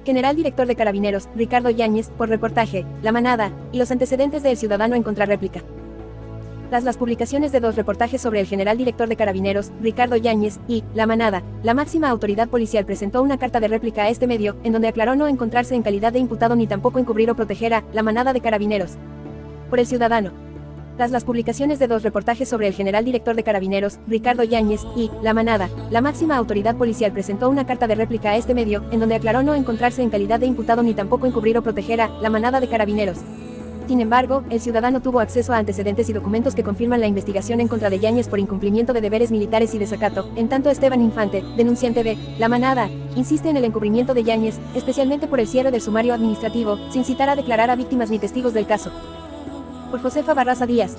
General Director de Carabineros, Ricardo Yáñez, por reportaje, La Manada, y los antecedentes de El Ciudadano en contrarréplica. Tras las publicaciones de dos reportajes sobre el General Director de Carabineros, Ricardo Yáñez, y La Manada, la máxima autoridad policial presentó una carta de réplica a este medio, en donde aclaró no encontrarse en calidad de imputado ni tampoco encubrir o proteger a La Manada de Carabineros. Por El Ciudadano. Tras las publicaciones de dos reportajes sobre el General Director de Carabineros, Ricardo Yáñez, y La Manada, la máxima autoridad policial presentó una carta de réplica a este medio, en donde aclaró no encontrarse en calidad de imputado ni tampoco encubrir o proteger a La Manada de Carabineros. Sin embargo, El Ciudadano tuvo acceso a antecedentes y documentos que confirman la investigación en contra de Yáñez por incumplimiento de deberes militares y desacato. En tanto, Esteban Infante, denunciante de La Manada, insiste en el encubrimiento de Yáñez, especialmente por el cierre del sumario administrativo, sin citar a declarar a víctimas ni testigos del caso. Por Josefa Barraza Díaz.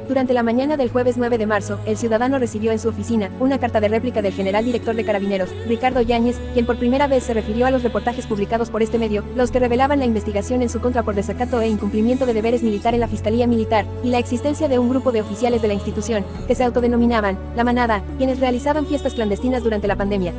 Durante la mañana del jueves 9 de marzo, El Ciudadano recibió en su oficina una carta de réplica del General Director de Carabineros, Ricardo Yáñez, quien por primera vez se refirió a los reportajes publicados por este medio, los que revelaban la investigación en su contra por desacato e incumplimiento de deberes militar en la Fiscalía Militar, y la existencia de un grupo de oficiales de la institución, que se autodenominaban La Manada, quienes realizaban fiestas clandestinas durante la pandemia.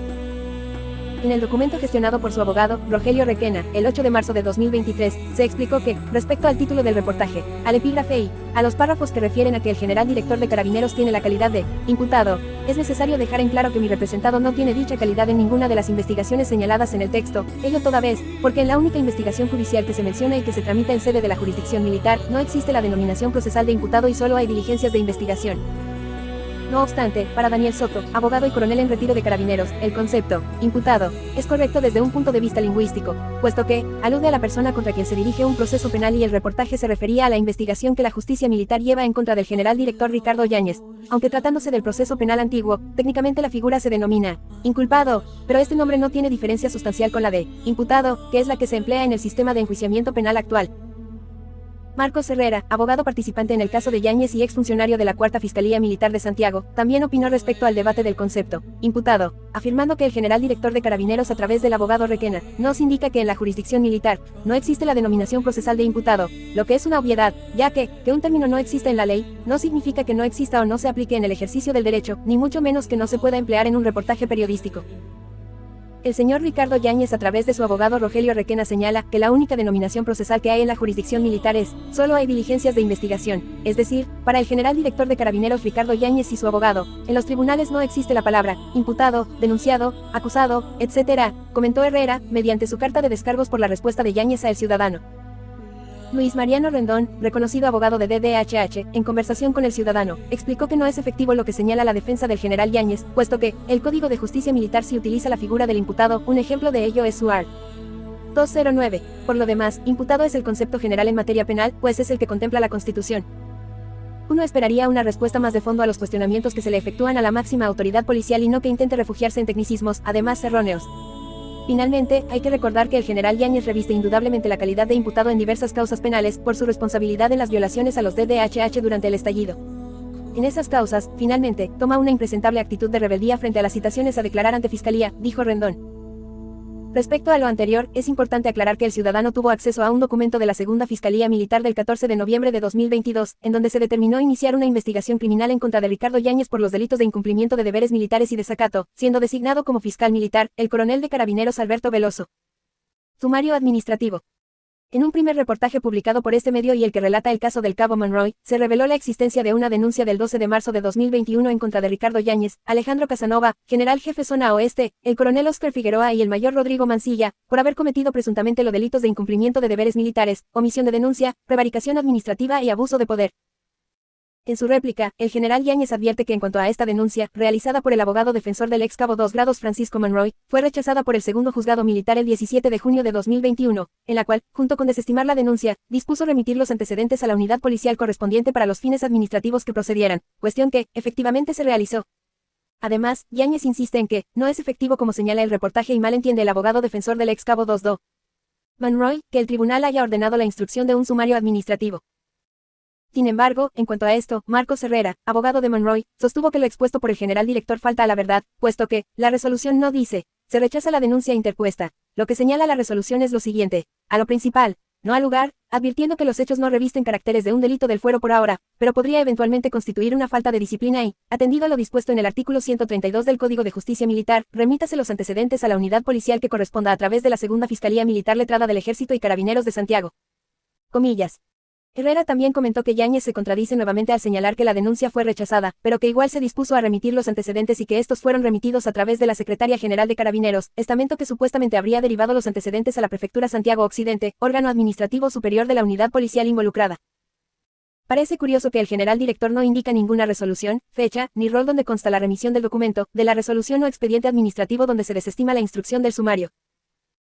En el documento gestionado por su abogado, Rogelio Requena, el 8 de marzo de 2023, se explicó que, respecto al título del reportaje, al epígrafe y a los párrafos que refieren a que el General Director de Carabineros tiene la calidad de imputado, es necesario dejar en claro que mi representado no tiene dicha calidad en ninguna de las investigaciones señaladas en el texto, ello toda vez, porque en la única investigación judicial que se menciona y que se tramita en sede de la jurisdicción militar, no existe la denominación procesal de imputado y solo hay diligencias de investigación. No obstante, para Daniel Soto, abogado y coronel en retiro de Carabineros, el concepto imputado es correcto desde un punto de vista lingüístico, puesto que alude a la persona contra quien se dirige un proceso penal y el reportaje se refería a la investigación que la justicia militar lleva en contra del general director Ricardo Yáñez. Aunque tratándose del proceso penal antiguo, técnicamente la figura se denomina inculpado, pero este nombre no tiene diferencia sustancial con la de imputado, que es la que se emplea en el sistema de enjuiciamiento penal actual. Marcos Herrera, abogado participante en el caso de Yáñez y exfuncionario de la Cuarta Fiscalía Militar de Santiago, también opinó respecto al debate del concepto imputado, afirmando que el General Director de Carabineros a través del abogado Requena nos indica que en la jurisdicción militar no existe la denominación procesal de imputado, lo que es una obviedad, ya que un término no exista en la ley, no significa que no exista o no se aplique en el ejercicio del derecho, ni mucho menos que no se pueda emplear en un reportaje periodístico. El señor Ricardo Yáñez a través de su abogado Rogelio Requena señala que la única denominación procesal que hay en la jurisdicción militar es, solo hay diligencias de investigación, es decir, para el General Director de Carabineros Ricardo Yáñez y su abogado, en los tribunales no existe la palabra imputado, denunciado, acusado, etc., comentó Herrera, mediante su carta de descargos por la respuesta de Yáñez a El Ciudadano. Luis Mariano Rendón, reconocido abogado de DDHH, en conversación con El Ciudadano, explicó que no es efectivo lo que señala la defensa del general Yáñez, puesto que el Código de Justicia Militar sí utiliza la figura del imputado, un ejemplo de ello es su art. 209. Por lo demás, imputado es el concepto general en materia penal, pues es el que contempla la Constitución. Uno esperaría una respuesta más de fondo a los cuestionamientos que se le efectúan a la máxima autoridad policial y no que intente refugiarse en tecnicismos, además erróneos. Finalmente, hay que recordar que el general Yáñez reviste indudablemente la calidad de imputado en diversas causas penales por su responsabilidad en las violaciones a los DDHH durante el estallido. En esas causas, finalmente, toma una impresentable actitud de rebeldía frente a las citaciones a declarar ante Fiscalía, dijo Rendón. Respecto a lo anterior, es importante aclarar que El Ciudadano tuvo acceso a un documento de la Segunda Fiscalía Militar del 14 de noviembre de 2022, en donde se determinó iniciar una investigación criminal en contra de Ricardo Yáñez por los delitos de incumplimiento de deberes militares y desacato, siendo designado como fiscal militar, el coronel de Carabineros Alberto Veloso. Sumario administrativo. En un primer reportaje publicado por este medio y el que relata el caso del Cabo Monroy, se reveló la existencia de una denuncia del 12 de marzo de 2021 en contra de Ricardo Yáñez, Alejandro Casanova, general jefe zona oeste, el coronel Óscar Figueroa y el mayor Rodrigo Mancilla, por haber cometido presuntamente los delitos de incumplimiento de deberes militares, omisión de denuncia, prevaricación administrativa y abuso de poder. En su réplica, el general Yáñez advierte que en cuanto a esta denuncia, realizada por el abogado defensor del ex cabo 2 grados Francisco Monroy, fue rechazada por el segundo juzgado militar el 17 de junio de 2021, en la cual, junto con desestimar la denuncia, dispuso remitir los antecedentes a la unidad policial correspondiente para los fines administrativos que procedieran, cuestión que, efectivamente se realizó. Además, Yáñez insiste en que, no es efectivo como señala el reportaje y mal entiende el abogado defensor del ex cabo 2 Monroy, que el tribunal haya ordenado la instrucción de un sumario administrativo. Sin embargo, en cuanto a esto, Marcos Herrera, abogado de Monroy, sostuvo que lo expuesto por el general director falta a la verdad, puesto que, la resolución no dice, se rechaza la denuncia interpuesta. Lo que señala la resolución es lo siguiente: a lo principal, no al lugar, advirtiendo que los hechos no revisten caracteres de un delito del fuero por ahora, pero podría eventualmente constituir una falta de disciplina y, atendido a lo dispuesto en el artículo 132 del Código de Justicia Militar, remítase los antecedentes a la unidad policial que corresponda a través de la Segunda Fiscalía Militar Letrada del Ejército y Carabineros de Santiago. Comillas. Herrera también comentó que Yáñez se contradice nuevamente al señalar que la denuncia fue rechazada, pero que igual se dispuso a remitir los antecedentes y que estos fueron remitidos a través de la Secretaría General de Carabineros, estamento que supuestamente habría derivado los antecedentes a la Prefectura Santiago Occidente, órgano administrativo superior de la unidad policial involucrada. Parece curioso que el general director no indica ninguna resolución, fecha, ni rol donde consta la remisión del documento, de la resolución o expediente administrativo donde se desestima la instrucción del sumario.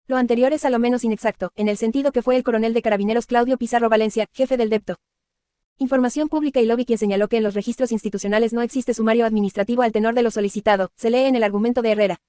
Lo anterior es a lo menos inexacto, en el sentido que fue el coronel de Carabineros Claudio Pizarro Valencia, jefe del DEPTO. Información Pública y Lobby quien señaló que en los registros institucionales no existe sumario administrativo al tenor de lo solicitado, se lee en el argumento de Herrera.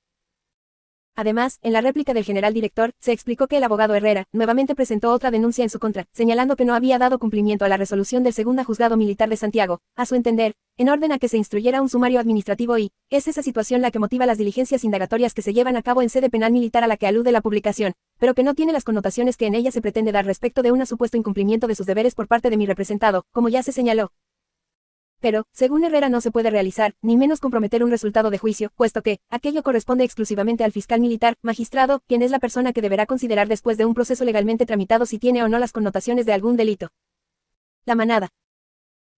Además, en la réplica del general director, se explicó que el abogado Herrera, nuevamente presentó otra denuncia en su contra, señalando que no había dado cumplimiento a la resolución del Segunda Juzgado Militar de Santiago, a su entender, en orden a que se instruyera un sumario administrativo y, es esa situación la que motiva las diligencias indagatorias que se llevan a cabo en sede penal militar a la que alude la publicación, pero que no tiene las connotaciones que en ella se pretende dar respecto de un supuesto incumplimiento de sus deberes por parte de mi representado, como ya se señaló. Pero, según Herrera no se puede realizar, ni menos comprometer un resultado de juicio, puesto que, aquello corresponde exclusivamente al fiscal militar, magistrado, quien es la persona que deberá considerar después de un proceso legalmente tramitado si tiene o no las connotaciones de algún delito. La manada.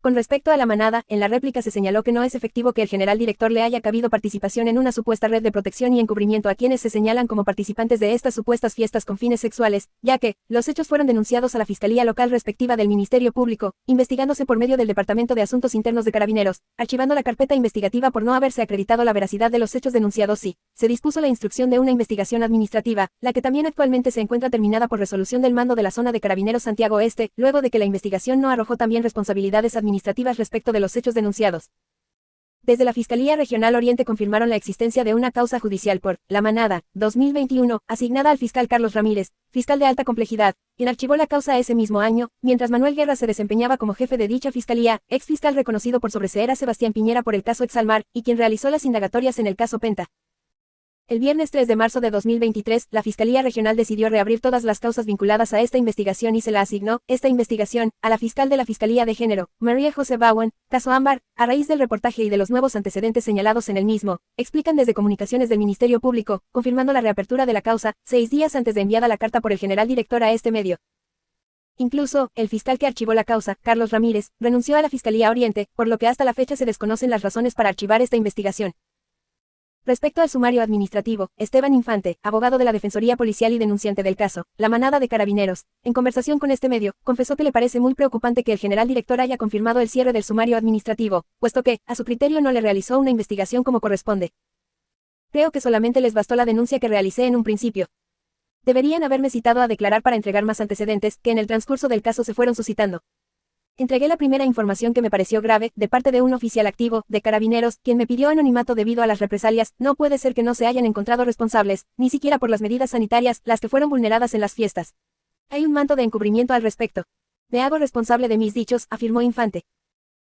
Con respecto a la manada, en la réplica se señaló que no es efectivo que el general director le haya cabido participación en una supuesta red de protección y encubrimiento a quienes se señalan como participantes de estas supuestas fiestas con fines sexuales, ya que, los hechos fueron denunciados a la Fiscalía Local respectiva del Ministerio Público, investigándose por medio del Departamento de Asuntos Internos de Carabineros, archivando la carpeta investigativa por no haberse acreditado la veracidad de los hechos denunciados y, se dispuso la instrucción de una investigación administrativa, la que también actualmente se encuentra terminada por resolución del mando de la zona de Carabineros Santiago Este, luego de que la investigación no arrojó también responsabilidades administrativas respecto de los hechos denunciados. Desde la Fiscalía Regional Oriente confirmaron la existencia de una causa judicial por La Manada, 2021, asignada al fiscal Carlos Ramírez, fiscal de alta complejidad, quien archivó la causa ese mismo año, mientras Manuel Guerra se desempeñaba como jefe de dicha fiscalía, ex fiscal reconocido por sobreseer a Sebastián Piñera por el caso Exalmar, y quien realizó las indagatorias en el caso Penta. El viernes 3 de marzo de 2023, la Fiscalía Regional decidió reabrir todas las causas vinculadas a esta investigación y se la asignó, esta investigación, a la fiscal de la Fiscalía de Género, María José Bowen, caso Ámbar, a raíz del reportaje y de los nuevos antecedentes señalados en el mismo, explican desde comunicaciones del Ministerio Público, confirmando la reapertura de la causa, 6 días antes de enviada la carta por el general director a este medio. Incluso, el fiscal que archivó la causa, Carlos Ramírez, renunció a la Fiscalía Oriente, por lo que hasta la fecha se desconocen las razones para archivar esta investigación. Respecto al sumario administrativo, Esteban Infante, abogado de la Defensoría Policial y denunciante del caso, La Manada de Carabineros, en conversación con este medio, confesó que le parece muy preocupante que el general director haya confirmado el cierre del sumario administrativo, puesto que, a su criterio no le realizó una investigación como corresponde. Creo que solamente les bastó la denuncia que realicé en un principio. Deberían haberme citado a declarar para entregar más antecedentes, que en el transcurso del caso se fueron suscitando. Entregué la primera información que me pareció grave, de parte de un oficial activo, de Carabineros, quien me pidió anonimato debido a las represalias. No puede ser que no se hayan encontrado responsables, ni siquiera por las medidas sanitarias, las que fueron vulneradas en las fiestas. Hay un manto de encubrimiento al respecto. Me hago responsable de mis dichos, afirmó Infante.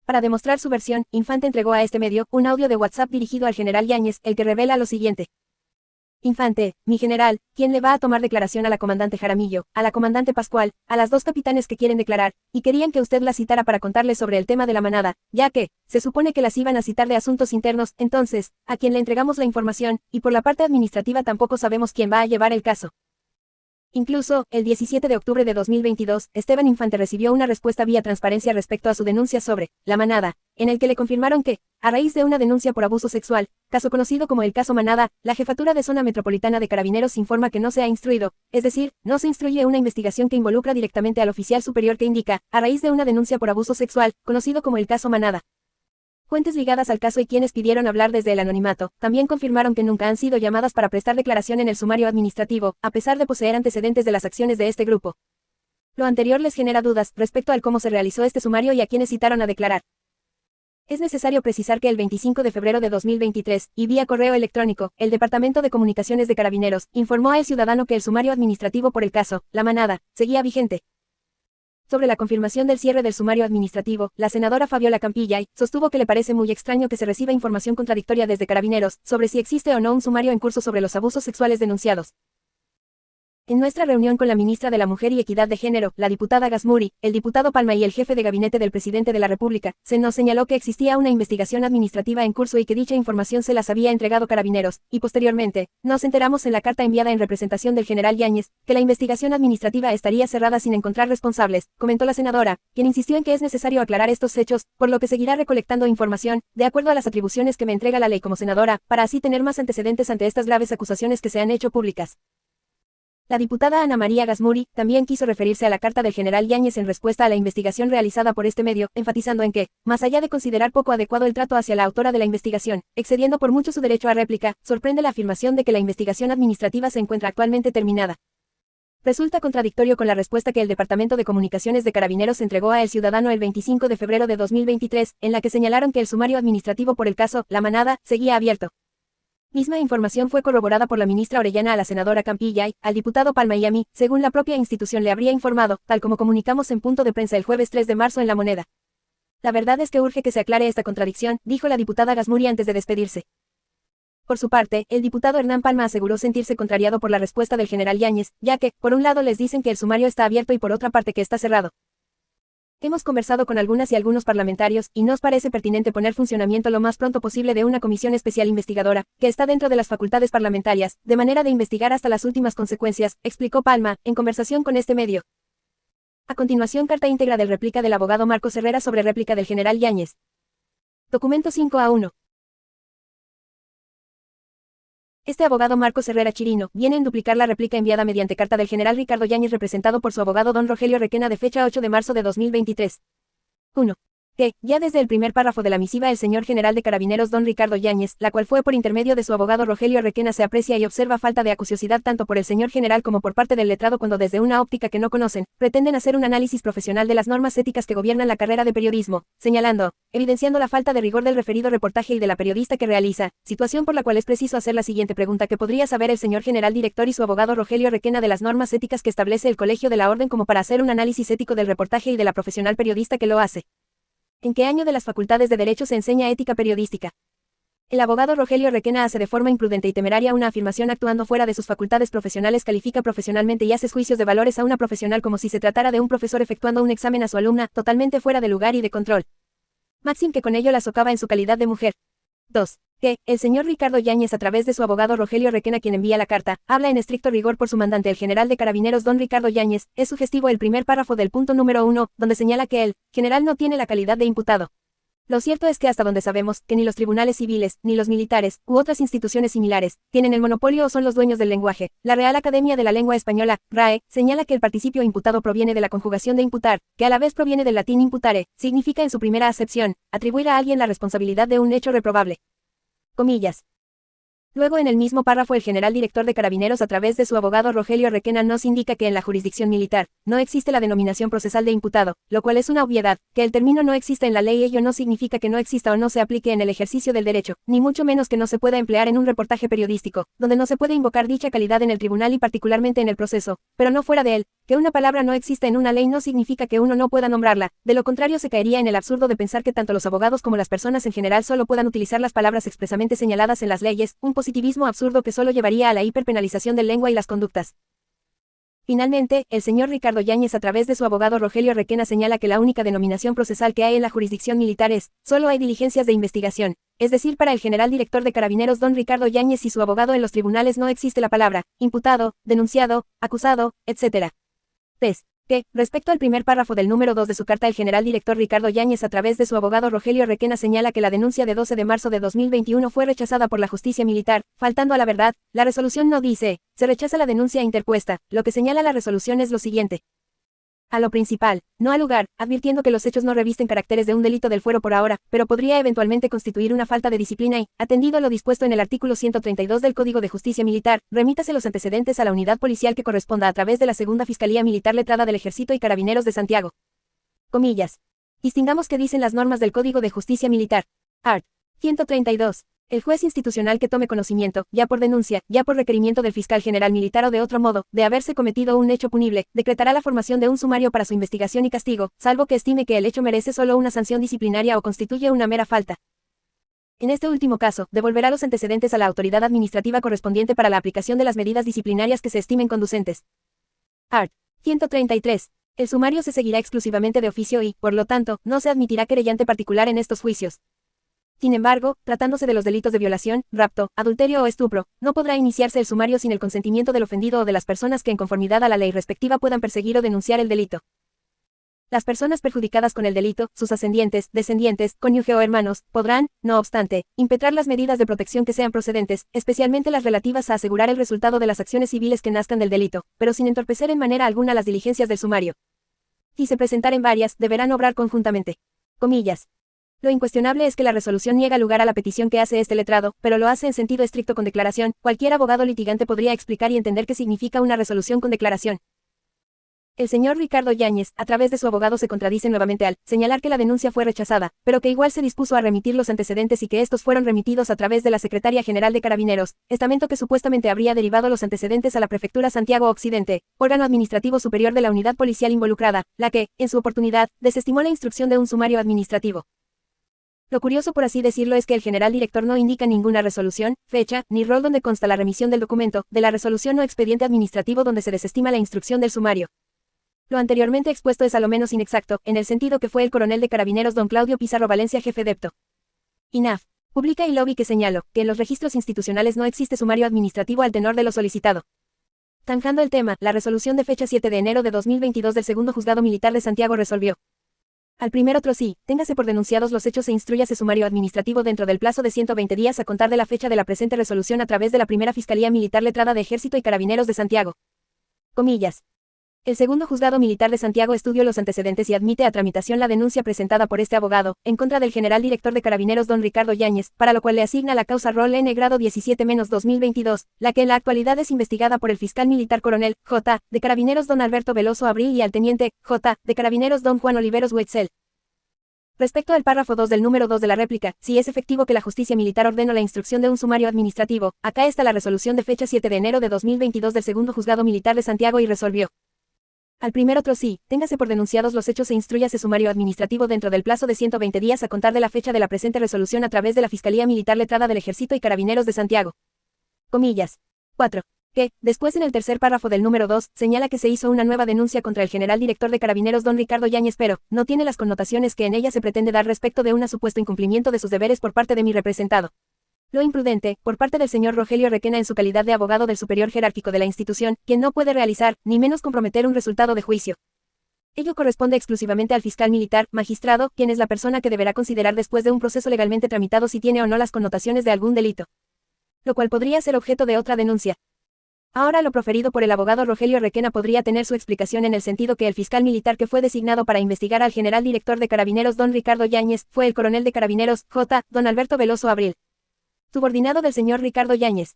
Para demostrar su versión, Infante entregó a este medio un audio de WhatsApp dirigido al general Yáñez, el que revela lo siguiente. Infante, mi general, ¿quién le va a tomar declaración a la comandante Jaramillo, a la comandante Pascual, a las dos capitanes que quieren declarar, y querían que usted las citara para contarles sobre el tema de la manada, ya que, se supone que las iban a citar de asuntos internos, entonces, a quien le entregamos la información, y por la parte administrativa tampoco sabemos quién va a llevar el caso. Incluso, el 17 de octubre de 2022, Esteban Infante recibió una respuesta vía transparencia respecto a su denuncia sobre La Manada, en el que le confirmaron que, a raíz de una denuncia por abuso sexual, caso conocido como el caso Manada, la Jefatura de Zona Metropolitana de Carabineros informa que no se ha instruido, es decir, no se instruye una investigación que involucra directamente al oficial superior que indica, a raíz de una denuncia por abuso sexual, conocido como el caso Manada. Fuentes ligadas al caso y quienes pidieron hablar desde el anonimato, también confirmaron que nunca han sido llamadas para prestar declaración en el sumario administrativo, a pesar de poseer antecedentes de las acciones de este grupo. Lo anterior les genera dudas respecto al cómo se realizó este sumario y a quienes citaron a declarar. Es necesario precisar que el 25 de febrero de 2023, y vía correo electrónico, el Departamento de Comunicaciones de Carabineros informó al ciudadano que el sumario administrativo por el caso, La Manada, seguía vigente. Sobre la confirmación del cierre del sumario administrativo, la senadora Fabiola Campillay sostuvo que le parece muy extraño que se reciba información contradictoria desde Carabineros sobre si existe o no un sumario en curso sobre los abusos sexuales denunciados. En nuestra reunión con la ministra de la Mujer y Equidad de Género, la diputada Gasmuri, el diputado Palma y el jefe de gabinete del presidente de la República, se nos señaló que existía una investigación administrativa en curso y que dicha información se las había entregado Carabineros, y posteriormente, nos enteramos en la carta enviada en representación del general Yáñez, que la investigación administrativa estaría cerrada sin encontrar responsables, comentó la senadora, quien insistió en que es necesario aclarar estos hechos, por lo que seguirá recolectando información, de acuerdo a las atribuciones que me entrega la ley como senadora, para así tener más antecedentes ante estas graves acusaciones que se han hecho públicas. La diputada Ana María Gasmuri también quiso referirse a la carta del general Yáñez en respuesta a la investigación realizada por este medio, enfatizando en que, más allá de considerar poco adecuado el trato hacia la autora de la investigación, excediendo por mucho su derecho a réplica, sorprende la afirmación de que la investigación administrativa se encuentra actualmente terminada. Resulta contradictorio con la respuesta que el Departamento de Comunicaciones de Carabineros entregó a El Ciudadano el 25 de febrero de 2023, en la que señalaron que el sumario administrativo por el caso La Manada seguía abierto. Misma información fue corroborada por la ministra Orellana a la senadora Campilla y al diputado Palma y a mí, según la propia institución le habría informado, tal como comunicamos en punto de prensa el jueves 3 de marzo en La Moneda. La verdad es que urge que se aclare esta contradicción, dijo la diputada Gasmuri antes de despedirse. Por su parte, el diputado Hernán Palma aseguró sentirse contrariado por la respuesta del general Yáñez, ya que, por un lado les dicen que el sumario está abierto y por otra parte que está cerrado. Hemos conversado con algunas y algunos parlamentarios, y nos parece pertinente poner funcionamiento lo más pronto posible de una comisión especial investigadora, que está dentro de las facultades parlamentarias, de manera de investigar hasta las últimas consecuencias, explicó Palma, en conversación con este medio. A continuación, carta íntegra del réplica del abogado Marcos Herrera sobre réplica del general Yáñez. Documento 5A1. Este abogado Marcos Herrera Chirino viene en duplicar la réplica enviada mediante carta del general Ricardo Yáñez representado por su abogado don Rogelio Requena de fecha 8 de marzo de 2023. 1. Que, ya desde el primer párrafo de la misiva el señor general de Carabineros don Ricardo Yáñez, la cual fue por intermedio de su abogado Rogelio Requena se aprecia y observa falta de acuciosidad tanto por el señor general como por parte del letrado cuando desde una óptica que no conocen, pretenden hacer un análisis profesional de las normas éticas que gobiernan la carrera de periodismo, señalando, evidenciando la falta de rigor del referido reportaje y de la periodista que realiza, situación por la cual es preciso hacer la siguiente pregunta que podría saber el señor general director y su abogado Rogelio Requena de las normas éticas que establece el Colegio de la Orden como para hacer un análisis ético del reportaje y de la profesional periodista que lo hace. ¿En qué año de las facultades de Derecho se enseña ética periodística? El abogado Rogelio Requena hace de forma imprudente y temeraria una afirmación actuando fuera de sus facultades profesionales, califica profesionalmente y hace juicios de valores a una profesional como si se tratara de un profesor efectuando un examen a su alumna, totalmente fuera de lugar y de control. Máxim que con ello la socava en su calidad de mujer. 2. Que, el señor Ricardo Yáñez a través de su abogado Rogelio Requena quien envía la carta, habla en estricto rigor por su mandante el general de Carabineros don Ricardo Yáñez, es sugestivo el primer párrafo del punto número 1, donde señala que el general no tiene la calidad de imputado. Lo cierto es que hasta donde sabemos, que ni los tribunales civiles, ni los militares, u otras instituciones similares, tienen el monopolio o son los dueños del lenguaje. La Real Academia de la Lengua Española, RAE, señala que el participio imputado proviene de la conjugación de imputar, que a la vez proviene del latín imputare, significa en su primera acepción, atribuir a alguien la responsabilidad de un hecho reprobable. Comillas. Luego en el mismo párrafo el general director de Carabineros a través de su abogado Rogelio Requena nos indica que en la jurisdicción militar, no existe la denominación procesal de imputado, lo cual es una obviedad, que el término no exista en la ley ello no significa que no exista o no se aplique en el ejercicio del derecho, ni mucho menos que no se pueda emplear en un reportaje periodístico, donde no se puede invocar dicha calidad en el tribunal y particularmente en el proceso, pero no fuera de él. Que una palabra no exista en una ley no significa que uno no pueda nombrarla, de lo contrario se caería en el absurdo de pensar que tanto los abogados como las personas en general solo puedan utilizar las palabras expresamente señaladas en las leyes, un positivismo absurdo que solo llevaría a la hiperpenalización del lengua y las conductas. Finalmente, el señor Ricardo Yáñez a través de su abogado Rogelio Requena señala que la única denominación procesal que hay en la jurisdicción militar es, solo hay diligencias de investigación, es decir para el general director de Carabineros don Ricardo Yáñez y su abogado en los tribunales no existe la palabra, imputado, denunciado, acusado, etc. 3. Que, respecto al primer párrafo del número 2 de su carta el general director Ricardo Yáñez a través de su abogado Rogelio Requena señala que la denuncia de 12 de marzo de 2021 fue rechazada por la justicia militar, faltando a la verdad, la resolución no dice, se rechaza la denuncia interpuesta, lo que señala la resolución es lo siguiente. A lo principal, no al lugar, advirtiendo que los hechos no revisten caracteres de un delito del fuero por ahora, pero podría eventualmente constituir una falta de disciplina y, atendido a lo dispuesto en el artículo 132 del Código de Justicia Militar, remítase los antecedentes a la unidad policial que corresponda a través de la Segunda Fiscalía Militar Letrada del Ejército y Carabineros de Santiago. Comillas. Distingamos qué dicen las normas del Código de Justicia Militar. Art. 132. El juez institucional que tome conocimiento, ya por denuncia, ya por requerimiento del fiscal general militar o de otro modo, de haberse cometido un hecho punible, decretará la formación de un sumario para su investigación y castigo, salvo que estime que el hecho merece solo una sanción disciplinaria o constituye una mera falta. En este último caso, devolverá los antecedentes a la autoridad administrativa correspondiente para la aplicación de las medidas disciplinarias que se estimen conducentes. Art. 133. El sumario se seguirá exclusivamente de oficio y, por lo tanto, no se admitirá querellante particular en estos juicios. Sin embargo, tratándose de los delitos de violación, rapto, adulterio o estupro, no podrá iniciarse el sumario sin el consentimiento del ofendido o de las personas que en conformidad a la ley respectiva puedan perseguir o denunciar el delito. Las personas perjudicadas con el delito, sus ascendientes, descendientes, cónyuge o hermanos, podrán, no obstante, impetrar las medidas de protección que sean procedentes, especialmente las relativas a asegurar el resultado de las acciones civiles que nazcan del delito, pero sin entorpecer en manera alguna las diligencias del sumario. Si se presentaren varias, deberán obrar conjuntamente. Comillas. Lo incuestionable es que la resolución niega lugar a la petición que hace este letrado, pero lo hace en sentido estricto con declaración. Cualquier abogado litigante podría explicar y entender qué significa una resolución con declaración. El señor Ricardo Yáñez, a través de su abogado, se contradice nuevamente al señalar que la denuncia fue rechazada, pero que igual se dispuso a remitir los antecedentes y que estos fueron remitidos a través de la Secretaría General de Carabineros, estamento que supuestamente habría derivado los antecedentes a la Prefectura Santiago Occidente, órgano administrativo superior de la unidad policial involucrada, la que, en su oportunidad, desestimó la instrucción de un sumario administrativo. Lo curioso, por así decirlo, es que el general director no indica ninguna resolución, fecha, ni rol donde consta la remisión del documento, de la resolución o expediente administrativo donde se desestima la instrucción del sumario. Lo anteriormente expuesto es a lo menos inexacto, en el sentido que fue el coronel de Carabineros don Claudio Pizarro Valencia, jefe depto. INAF. Publica y lobby que señaló que en los registros institucionales no existe sumario administrativo al tenor de lo solicitado. Tanjando el tema, la resolución de fecha 7 de enero de 2022 del segundo juzgado militar de Santiago resolvió: al primer otro sí, téngase por denunciados los hechos e instrúyase sumario administrativo dentro del plazo de 120 días a contar de la fecha de la presente resolución a través de la primera Fiscalía Militar Letrada de Ejército y Carabineros de Santiago. Comillas. El segundo juzgado militar de Santiago estudió los antecedentes y admite a tramitación la denuncia presentada por este abogado, en contra del general director de Carabineros don Ricardo Yáñez, para lo cual le asigna la causa rol N grado 17-2022, la que en la actualidad es investigada por el fiscal militar coronel, J, de Carabineros don Alberto Veloso Abril y al teniente, J, de Carabineros don Juan Oliveros Huetzel. Respecto al párrafo 2 del número 2 de la réplica, si es efectivo que la justicia militar ordenó la instrucción de un sumario administrativo, acá está la resolución de fecha 7 de enero de 2022 del segundo juzgado militar de Santiago y resolvió: al primer otro sí, téngase por denunciados los hechos e instrúyase sumario administrativo dentro del plazo de 120 días a contar de la fecha de la presente resolución a través de la Fiscalía Militar Letrada del Ejército y Carabineros de Santiago. Comillas. 4. Que, después en el tercer párrafo del número 2, señala que se hizo una nueva denuncia contra el general director de Carabineros don Ricardo Yáñez, pero no tiene las connotaciones que en ella se pretende dar respecto de un supuesto incumplimiento de sus deberes por parte de mi representado. Lo imprudente, por parte del señor Rogelio Requena en su calidad de abogado del superior jerárquico de la institución, quien no puede realizar, ni menos comprometer un resultado de juicio. Ello corresponde exclusivamente al fiscal militar, magistrado, quien es la persona que deberá considerar después de un proceso legalmente tramitado si tiene o no las connotaciones de algún delito, lo cual podría ser objeto de otra denuncia. Ahora lo proferido por el abogado Rogelio Requena podría tener su explicación en el sentido que el fiscal militar que fue designado para investigar al general director de Carabineros don Ricardo Yáñez, fue el coronel de Carabineros, J, don Alberto Veloso Abril, subordinado del señor Ricardo Yáñez.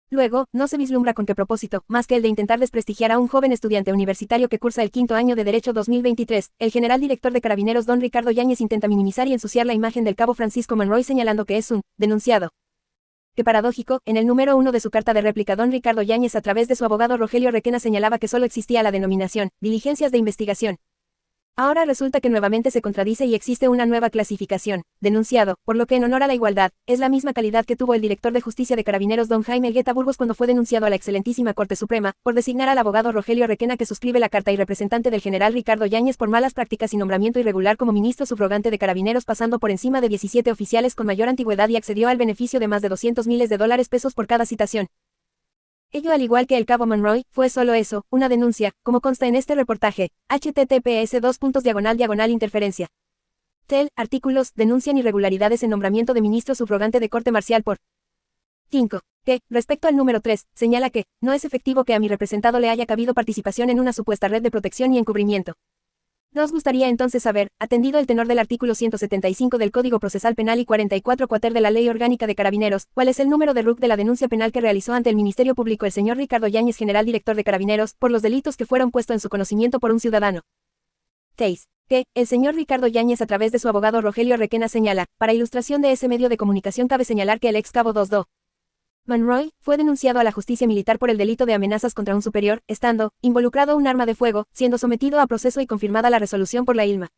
Luego, no se vislumbra con qué propósito, más que el de intentar desprestigiar a un joven estudiante universitario que cursa el quinto año de Derecho 2023, el general director de Carabineros don Ricardo Yáñez intenta minimizar y ensuciar la imagen del cabo Francisco Monroy señalando que es un denunciado. Qué paradójico, en el número 1 de su carta de réplica don Ricardo Yáñez a través de su abogado Rogelio Requena señalaba que solo existía la denominación, diligencias de investigación. Ahora resulta que nuevamente se contradice y existe una nueva clasificación, denunciado, por lo que en honor a la igualdad, es la misma calidad que tuvo el director de Justicia de Carabineros don Jaime Elgueta Burgos cuando fue denunciado a la excelentísima Corte Suprema, por designar al abogado Rogelio Requena que suscribe la carta y representante del general Ricardo Yáñez por malas prácticas y nombramiento irregular como ministro subrogante de Carabineros pasando por encima de 17 oficiales con mayor antigüedad y accedió al beneficio de más de 200 miles de dólares pesos por cada citación. Ello al igual que el cabo Monroy, fue solo eso, una denuncia, como consta en este reportaje, https://interferencia. Tel, artículos, denuncian irregularidades en nombramiento de ministro subrogante de corte marcial por 5. Que, respecto al número 3, señala que, no es efectivo que a mi representado le haya cabido participación en una supuesta red de protección y encubrimiento. Nos gustaría entonces saber, atendido el tenor del artículo 175 del Código Procesal Penal y 44 cuater de la Ley Orgánica de Carabineros, cuál es el número de RUC de la denuncia penal que realizó ante el Ministerio Público el señor Ricardo Yáñez, general director de Carabineros, por los delitos que fueron puestos en su conocimiento por un ciudadano. 6. Que, el señor Ricardo Yáñez a través de su abogado Rogelio Requena señala, para ilustración de ese medio de comunicación cabe señalar que el ex cabo 2Do. Monroy, fue denunciado a la justicia militar por el delito de amenazas contra un superior, estando involucrado un arma de fuego, siendo sometido a proceso y confirmada la resolución por la ILMA.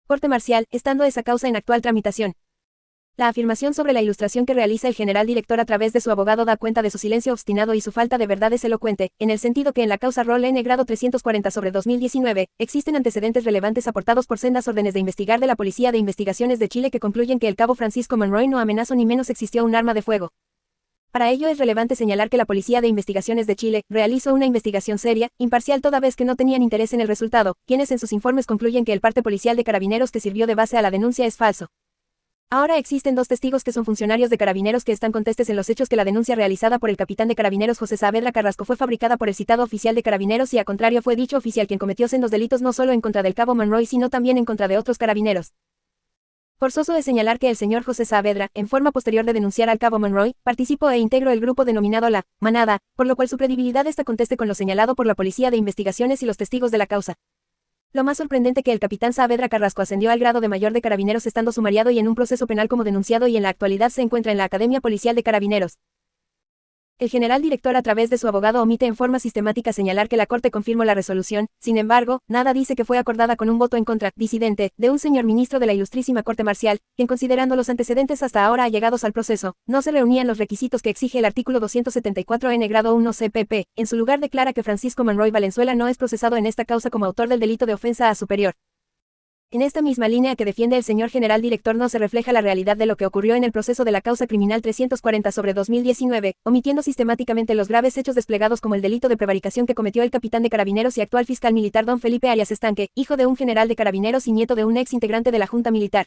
Corte marcial, estando esa causa en actual tramitación. La afirmación sobre la ilustración que realiza el general director a través de su abogado da cuenta de su silencio obstinado y su falta de verdad es elocuente, en el sentido que en la causa Roll N grado 340/2019, existen antecedentes relevantes aportados por sendas órdenes de investigar de la Policía de Investigaciones de Chile que concluyen que el cabo Francisco Monroy no amenazó ni menos existió un arma de fuego. Para ello es relevante señalar que la Policía de Investigaciones de Chile realizó una investigación seria, imparcial toda vez que no tenían interés en el resultado, quienes en sus informes concluyen que el parte policial de Carabineros que sirvió de base a la denuncia es falso. Ahora existen dos testigos que son funcionarios de Carabineros que están contestes en los hechos que la denuncia realizada por el capitán de Carabineros José Saavedra Carrasco fue fabricada por el citado oficial de Carabineros y a contrario fue dicho oficial quien cometió sendos delitos no solo en contra del cabo Monroy sino también en contra de otros carabineros. Forzoso es señalar que el señor José Saavedra, en forma posterior de denunciar al cabo Monroy, participó e integró el grupo denominado La Manada, por lo cual su credibilidad está conteste con lo señalado por la Policía de Investigaciones y los testigos de la causa. Lo más sorprendente que el capitán Saavedra Carrasco ascendió al grado de mayor de Carabineros estando sumariado y en un proceso penal como denunciado y en la actualidad se encuentra en la Academia Policial de Carabineros. El general director a través de su abogado omite en forma sistemática señalar que la Corte confirmó la resolución, sin embargo, nada dice que fue acordada con un voto en contra, disidente, de un señor ministro de la Ilustrísima Corte Marcial, quien considerando los antecedentes hasta ahora allegados al proceso, no se reunían los requisitos que exige el artículo 274 N grado 1 CPP, en su lugar declara que Francisco Monroy Valenzuela no es procesado en esta causa como autor del delito de ofensa a superior. En esta misma línea que defiende el señor general director no se refleja la realidad de lo que ocurrió en el proceso de la causa criminal 340/2019, omitiendo sistemáticamente los graves hechos desplegados como el delito de prevaricación que cometió el capitán de Carabineros y actual fiscal militar don Felipe Arias Estanque, hijo de un general de Carabineros y nieto de un ex integrante de la Junta Militar.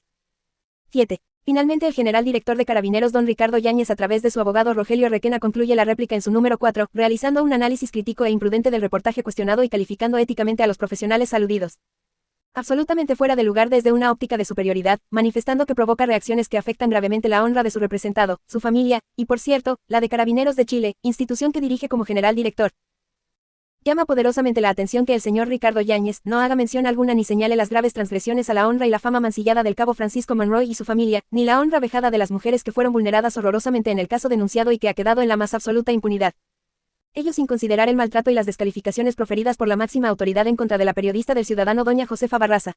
7. Finalmente el general director de Carabineros don Ricardo Yáñez a través de su abogado Rogelio Requena concluye la réplica en su número 4, realizando un análisis crítico e imprudente del reportaje cuestionado y calificando éticamente a los profesionales aludidos. Absolutamente fuera de lugar desde una óptica de superioridad, manifestando que provoca reacciones que afectan gravemente la honra de su representado, su familia, y por cierto, la de Carabineros de Chile, institución que dirige como general director. Llama poderosamente la atención que el señor Ricardo Yáñez no haga mención alguna ni señale las graves transgresiones a la honra y la fama mancillada del cabo Francisco Monroy y su familia, ni la honra vejada de las mujeres que fueron vulneradas horrorosamente en el caso denunciado y que ha quedado en la más absoluta impunidad. Ello sin considerar el maltrato y las descalificaciones proferidas por la máxima autoridad en contra de la periodista del Ciudadano doña Josefa Barraza.